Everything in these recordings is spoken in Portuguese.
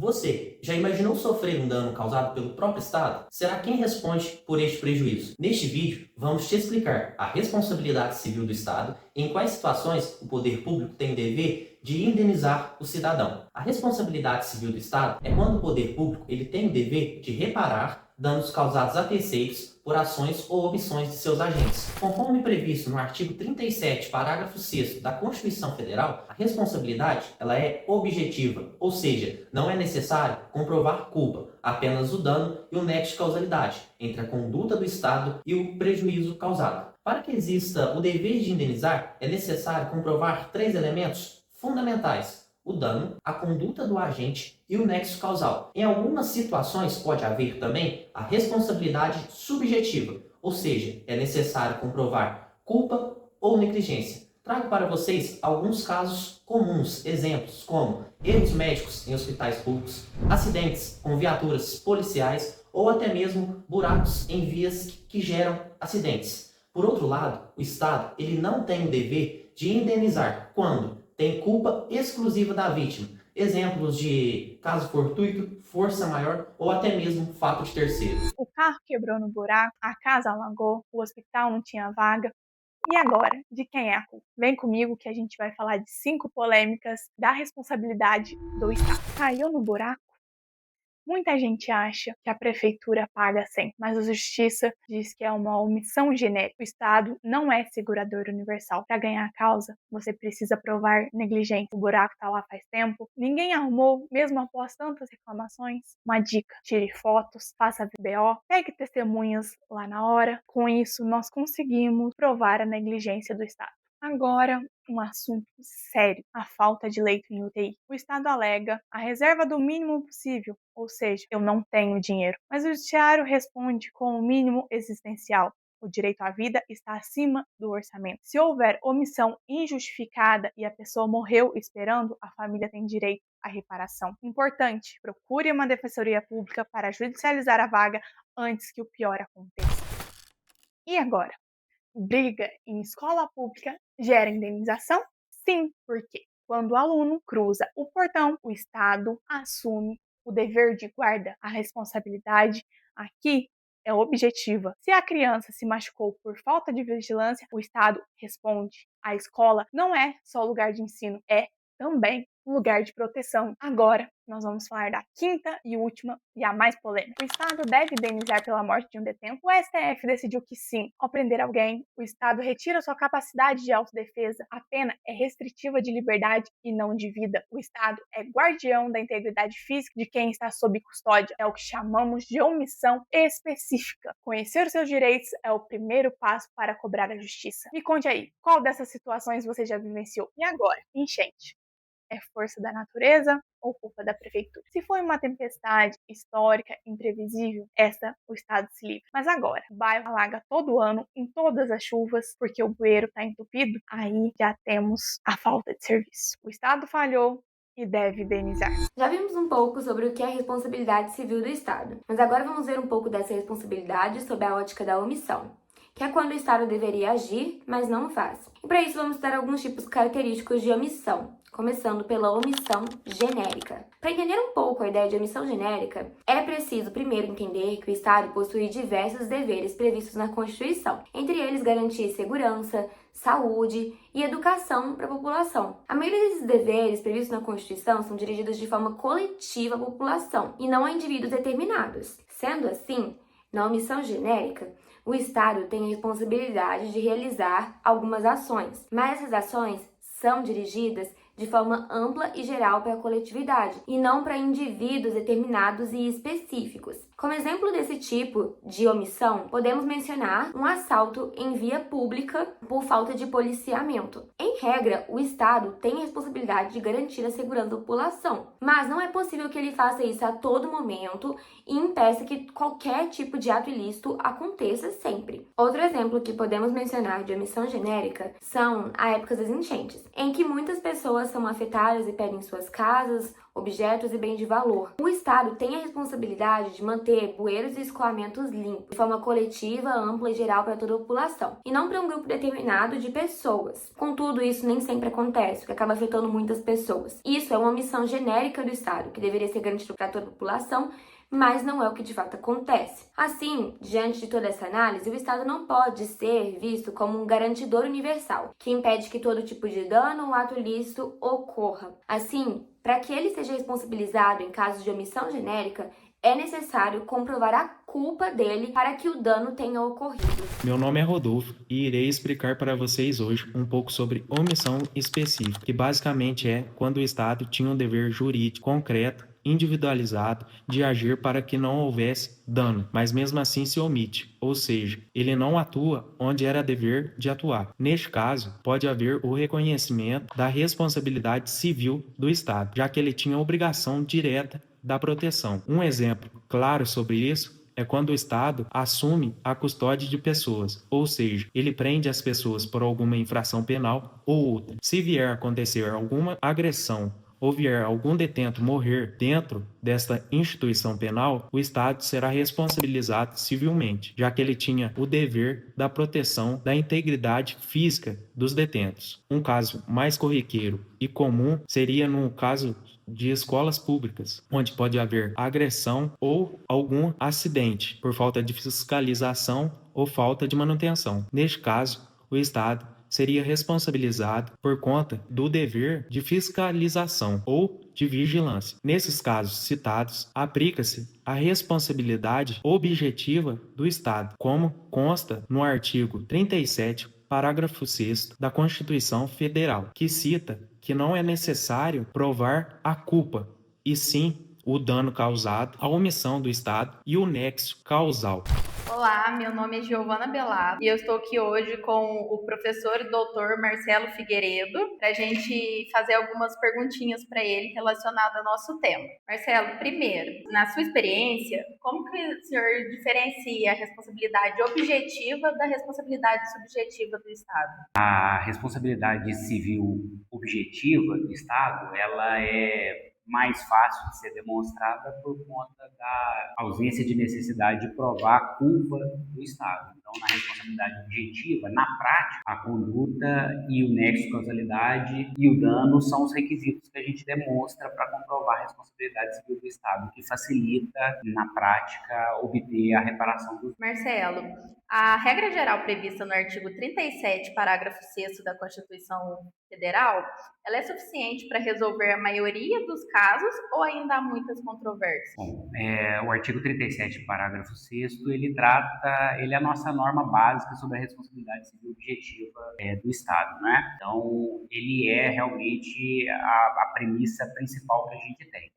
Você já imaginou sofrer um dano causado pelo próprio Estado? Será quem responde por este prejuízo? Neste vídeo, vamos te explicar a responsabilidade civil do Estado e em quais situações o poder público tem o dever de indenizar o cidadão. A responsabilidade civil do Estado é quando o poder público ele tem o dever de reparar danos causados a terceiros por ações ou omissões de seus agentes. Conforme previsto no artigo 37, parágrafo 6º da Constituição Federal, a responsabilidade ela é objetiva, ou seja, não é necessário comprovar culpa, apenas o dano e o nexo de causalidade entre a conduta do Estado e o prejuízo causado. Para que exista o dever de indenizar, é necessário comprovar três elementos fundamentais: o dano, a conduta do agente e o nexo causal. Em algumas situações pode haver também a responsabilidade subjetiva, ou seja, é necessário comprovar culpa ou negligência. Trago para vocês alguns casos comuns, exemplos como erros médicos em hospitais públicos, acidentes com viaturas policiais ou até mesmo buracos em vias que geram acidentes. Por outro lado, o Estado ele não tem o dever de indenizar quando tem culpa exclusiva da vítima. Exemplos de caso fortuito, força maior ou até mesmo fato de terceiro. O carro quebrou no buraco, a casa alagou, o hospital não tinha vaga. E agora, de quem é a culpa? Vem comigo que a gente vai falar de 5 polêmicas da responsabilidade do Estado. Caiu no buraco? Muita gente acha que a prefeitura paga sempre, mas a justiça diz que é uma omissão genérica. O Estado não é segurador universal. Para ganhar a causa, você precisa provar negligência. O buraco está lá faz tempo, ninguém arrumou, mesmo após tantas reclamações. Uma dica: tire fotos, faça BO, pegue testemunhas lá na hora. Com isso, nós conseguimos provar a negligência do Estado. Agora, um assunto sério: a falta de leito em UTI. O Estado alega a reserva do mínimo possível, ou seja, eu não tenho dinheiro. Mas o judiciário responde com o mínimo existencial: o direito à vida está acima do orçamento. Se houver omissão injustificada e a pessoa morreu esperando, a família tem direito à reparação. Importante: procure uma defensoria pública para judicializar a vaga antes que o pior aconteça. E agora? Briga em escola pública gera indenização? Sim, porque quando o aluno cruza o portão, o Estado assume o dever de guarda. A responsabilidade aqui é objetiva. Se a criança se machucou por falta de vigilância, o Estado responde. A escola não é só lugar de ensino, é também um lugar de proteção. Agora, nós vamos falar da quinta e última e a mais polêmica. O Estado deve indenizar pela morte de um detento? O STF decidiu que sim. Ao prender alguém, o Estado retira sua capacidade de autodefesa. A pena é restritiva de liberdade e não de vida. O Estado é guardião da integridade física de quem está sob custódia. É o que chamamos de omissão específica. Conhecer os seus direitos é o primeiro passo para cobrar a justiça. Me conte aí, qual dessas situações você já vivenciou? E agora? Enchente. É força da natureza ou culpa da prefeitura? Se foi uma tempestade histórica, imprevisível, essa o Estado se livra. Mas agora, o bairro alaga todo ano, em todas as chuvas, porque o bueiro está entupido, aí já temos a falta de serviço. O Estado falhou e deve indenizar. Já vimos um pouco sobre o que é a responsabilidade civil do Estado, mas agora vamos ver um pouco dessa responsabilidade sob a ótica da omissão, que é quando o Estado deveria agir, mas não o faz. E para isso vamos dar alguns tipos característicos de omissão, começando pela omissão genérica. Para entender um pouco a ideia de omissão genérica, é preciso primeiro entender que o Estado possui diversos deveres previstos na Constituição, entre eles garantir segurança, saúde e educação para a população. A maioria desses deveres previstos na Constituição são dirigidos de forma coletiva à população e não a indivíduos determinados. Sendo assim, na omissão genérica, o Estado tem a responsabilidade de realizar algumas ações, mas essas ações são dirigidas de forma ampla e geral para a coletividade, e não para indivíduos determinados e específicos. Como exemplo desse tipo de omissão, podemos mencionar um assalto em via pública por falta de policiamento. Em regra, o Estado tem a responsabilidade de garantir a segurança da população, mas não é possível que ele faça isso a todo momento e impeça que qualquer tipo de ato ilícito aconteça sempre. Outro exemplo que podemos mencionar de omissão genérica são as épocas das enchentes, em que muitas pessoas são afetadas e perdem suas casas objetos e bens de valor. O Estado tem a responsabilidade de manter bueiros e escoamentos limpos, de forma coletiva, ampla e geral para toda a população, e não para um grupo determinado de pessoas. Contudo, isso nem sempre acontece, o que acaba afetando muitas pessoas. Isso é uma missão genérica do Estado, que deveria ser garantida para toda a população, mas não é o que de fato acontece. Assim, diante de toda essa análise, o Estado não pode ser visto como um garantidor universal, que impede que todo tipo de dano ou ato ilícito ocorra. Assim, para que ele seja responsabilizado em casos de omissão genérica, é necessário comprovar a culpa dele para que o dano tenha ocorrido. Meu nome é Rodolfo e irei explicar para vocês hoje um pouco sobre omissão específica, que basicamente é quando o Estado tinha um dever jurídico concreto, individualizado, de agir para que não houvesse dano, mas mesmo assim se omite, ou seja, ele não atua onde era dever de atuar. Neste caso, pode haver o reconhecimento da responsabilidade civil do Estado, já que ele tinha obrigação direta da proteção. Um exemplo claro sobre isso é quando o Estado assume a custódia de pessoas, ou seja, ele prende as pessoas por alguma infração penal ou outra. Se vier a acontecer alguma agressão ou vier algum detento morrer dentro desta instituição penal, o Estado será responsabilizado civilmente, já que ele tinha o dever da proteção da integridade física dos detentos. Um caso mais corriqueiro e comum seria no caso de escolas públicas, onde pode haver agressão ou algum acidente por falta de fiscalização ou falta de manutenção. Neste caso, o Estado seria responsabilizado por conta do dever de fiscalização ou de vigilância. Nesses casos citados, aplica-se a responsabilidade objetiva do Estado, como consta no artigo 37, parágrafo 6º da Constituição Federal, que cita que não é necessário provar a culpa, e sim o dano causado, a omissão do Estado e o nexo causal. Olá, meu nome é Giovana Belato e eu estou aqui hoje com o professor e doutor Marcelo Figueiredo para a gente fazer algumas perguntinhas para ele relacionadas ao nosso tema. Marcelo, primeiro, na sua experiência, como que o senhor diferencia a responsabilidade objetiva da responsabilidade subjetiva do Estado? A responsabilidade civil objetiva do Estado, ela é mais fácil de ser demonstrada por conta da ausência de necessidade de provar a culpa do Estado. Então, na responsabilidade objetiva, na prática, a conduta e o nexo de causalidade e o dano são os requisitos que a gente demonstra para comprovar a responsabilidade civil do Estado, que facilita, na prática, obter a reparação dos. Marcelo, a regra geral prevista no artigo 37, parágrafo 6º da Constituição Federal, ela é suficiente para resolver a maioria dos casos ou ainda há muitas controvérsias? Bom, o artigo 37, parágrafo 6º, ele é a nossa norma básica sobre a responsabilidade civil objetiva do Estado, né? Então, ele é realmente a premissa principal que a gente tem.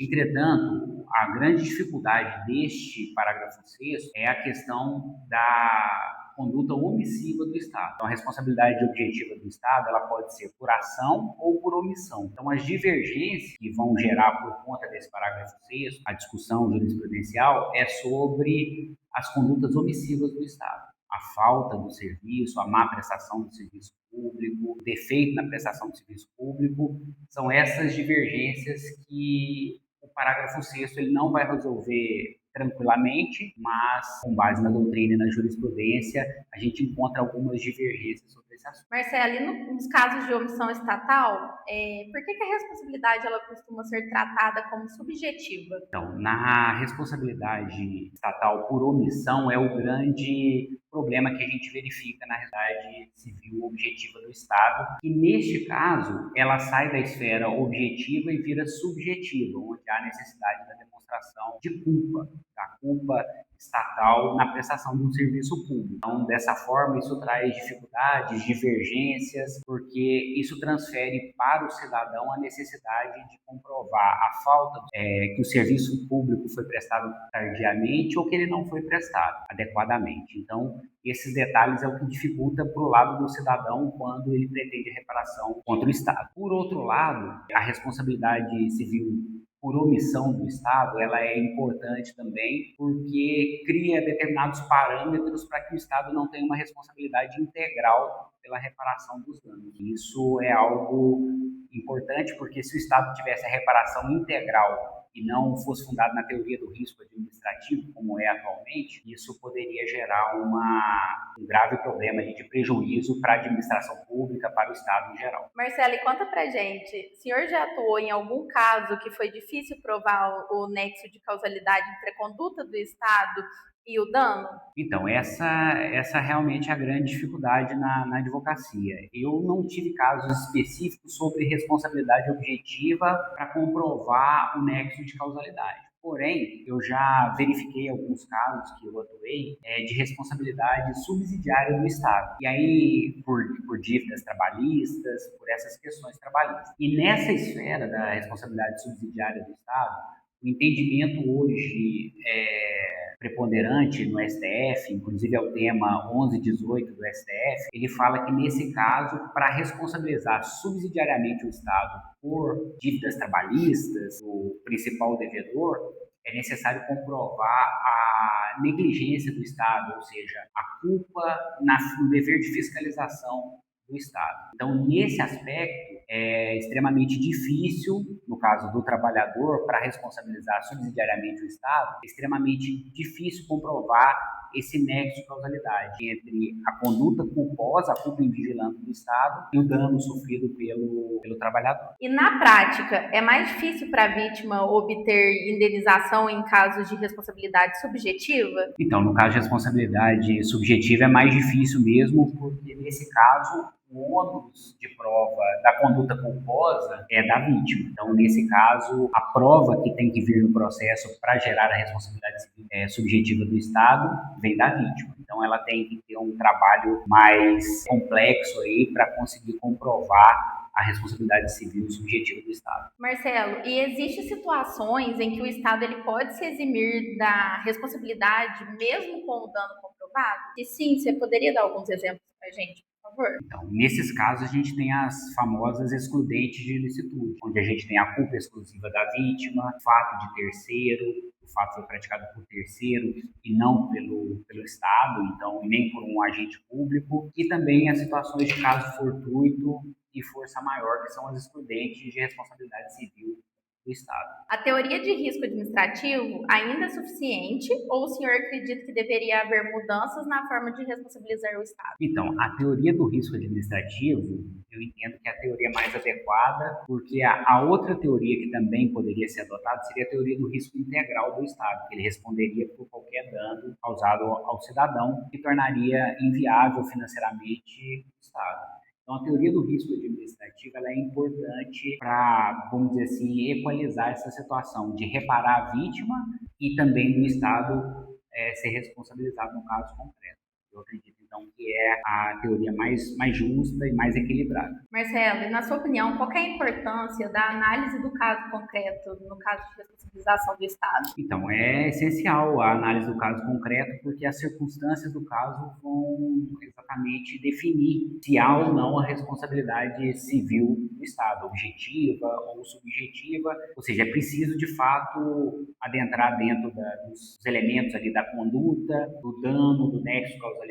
Entretanto, a grande dificuldade deste parágrafo 6º é a questão da conduta omissiva do Estado. Então, a responsabilidade objetiva do Estado, ela pode ser por ação ou por omissão. Então, as divergências que vão gerar por conta desse parágrafo 6º, a discussão jurisprudencial é sobre as condutas omissivas do Estado. A falta do serviço, a má prestação do serviço público, o defeito na prestação do serviço público, são essas divergências que o parágrafo 6º ele não vai resolver tranquilamente, mas com base na doutrina e na jurisprudência, a gente encontra algumas divergências sobre esse assunto. Marcelo, e nos casos de omissão estatal, por que a responsabilidade ela costuma ser tratada como subjetiva? Então, na responsabilidade estatal por omissão é o grande problema que a gente verifica na realidade civil objetiva do Estado, e neste caso ela sai da esfera objetiva e vira subjetiva, onde há necessidade da demonstração de culpa, da culpa estatal na prestação de um serviço público. Então, dessa forma, isso traz dificuldades, divergências, porque isso transfere para o cidadão a necessidade de comprovar a falta que o serviço público foi prestado tardiamente ou que ele não foi prestado adequadamente. Então, esses detalhes é o que dificulta para o lado do cidadão quando ele pretende reparação contra o Estado. Por outro lado, a responsabilidade civil por omissão do Estado, ela é importante também porque cria determinados parâmetros para que o Estado não tenha uma responsabilidade integral pela reparação dos danos. Isso é algo importante porque se o Estado tivesse a reparação integral e não fosse fundado na teoria do risco administrativo, como é atualmente, isso poderia gerar um grave problema de prejuízo para a administração pública, para o Estado em geral. Marcelo, e conta pra gente, o senhor já atuou em algum caso que foi difícil provar o nexo de causalidade entre a conduta do Estado e o dano? Então, essa realmente é a grande dificuldade na advocacia. Eu não tive casos específicos sobre responsabilidade objetiva para comprovar o nexo de causalidade. Porém, eu já verifiquei alguns casos que eu atuei de responsabilidade subsidiária do Estado. E aí, por dívidas trabalhistas, por essas questões trabalhistas. E nessa esfera da responsabilidade subsidiária do Estado, o entendimento hoje preponderante no STF, inclusive é o tema 1118 do STF, ele fala que nesse caso, para responsabilizar subsidiariamente o Estado por dívidas trabalhistas, o principal devedor, é necessário comprovar a negligência do Estado, ou seja, a culpa no dever de fiscalização do Estado. Então, nesse aspecto, é extremamente difícil, no caso do trabalhador, para responsabilizar subsidiariamente o Estado, é extremamente difícil comprovar esse nexo de causalidade entre a conduta culposa, a culpa invigilante do Estado e o dano sofrido pelo trabalhador. E na prática, é mais difícil para a vítima obter indenização em casos de responsabilidade subjetiva? Então, no caso de responsabilidade subjetiva é mais difícil mesmo, porque nesse caso o ônus de prova da conduta culposa é da vítima. Então, nesse caso, a prova que tem que vir no processo para gerar a responsabilidade subjetiva do Estado vem da vítima. Então, ela tem que ter um trabalho mais complexo aí para conseguir comprovar a responsabilidade civil subjetiva do Estado. Marcelo, e existem situações em que o Estado ele pode se eximir da responsabilidade mesmo com o dano comprovado? E sim, você poderia dar alguns exemplos para a gente? Então, nesses casos, a gente tem as famosas excludentes de ilicitude, onde a gente tem a culpa exclusiva da vítima, o fato de terceiro, o fato foi praticado por terceiro e não pelo Estado, então, e nem por um agente público, e também as situações de caso fortuito e força maior, que são as excludentes de responsabilidade civil do Estado. A teoria de risco administrativo ainda é suficiente ou o senhor acredita que deveria haver mudanças na forma de responsabilizar o Estado? Então, a teoria do risco administrativo, eu entendo que é a teoria mais adequada, porque a outra teoria que também poderia ser adotada seria a teoria do risco integral do Estado, que ele responderia por qualquer dano causado ao cidadão, que tornaria inviável financeiramente o Estado. Então, a teoria do risco administrativo ela é importante para, vamos dizer assim, equalizar essa situação de reparar a vítima e também do Estado ser responsabilizado no caso concreto. Eu acredito, então, que é a teoria mais justa e mais equilibrada. Marcelo, e na sua opinião, qual é a importância da análise do caso concreto no caso de responsabilização do Estado? Então, é essencial a análise do caso concreto, porque as circunstâncias do caso vão exatamente definir se há ou não a responsabilidade civil do Estado, objetiva ou subjetiva, ou seja, é preciso, de fato, adentrar dentro dos elementos ali da conduta, do dano, do nexo de causalidade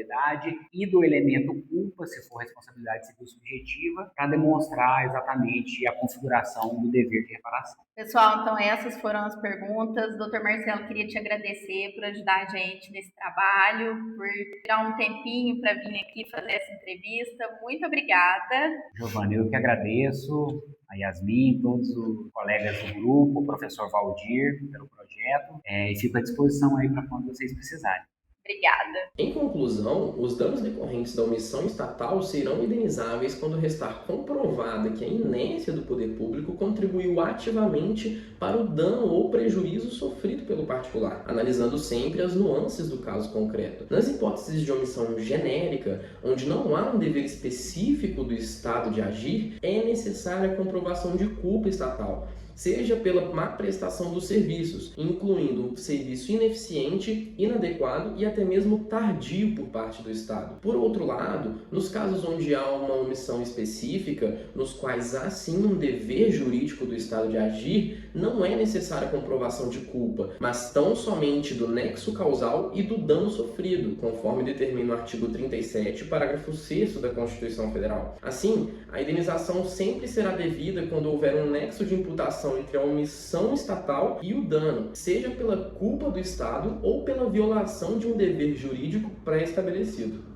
e do elemento culpa, se for responsabilidade civil subjetiva, para demonstrar exatamente a configuração do dever de reparação. Pessoal, então essas foram as perguntas. Doutor Marcelo, queria te agradecer por ajudar a gente nesse trabalho, por tirar um tempinho para vir aqui fazer essa entrevista. Muito obrigada. Giovana, eu que agradeço a Yasmin, todos os colegas do grupo, o professor Valdir pelo projeto, e fico à disposição aí para quando vocês precisarem. Obrigada. Em conclusão, os danos decorrentes da omissão estatal serão indenizáveis quando restar comprovada que a inércia do poder público contribuiu ativamente para o dano ou prejuízo sofrido sofrido pelo particular, analisando sempre as nuances do caso concreto. Nas hipóteses de omissão genérica, onde não há um dever específico do Estado de agir, é necessária a comprovação de culpa estatal, seja pela má prestação dos serviços, incluindo um serviço ineficiente, inadequado e até mesmo tardio por parte do Estado. Por outro lado, nos casos onde há uma omissão específica, nos quais há sim um dever jurídico do Estado de agir, não é necessária a comprovação de culpa, mas tão somente do nexo causal e do dano sofrido, conforme determina o artigo 37, parágrafo 6º da Constituição Federal. Assim, a indenização sempre será devida quando houver um nexo de imputação entre a omissão estatal e o dano, seja pela culpa do Estado ou pela violação de um dever jurídico pré-estabelecido.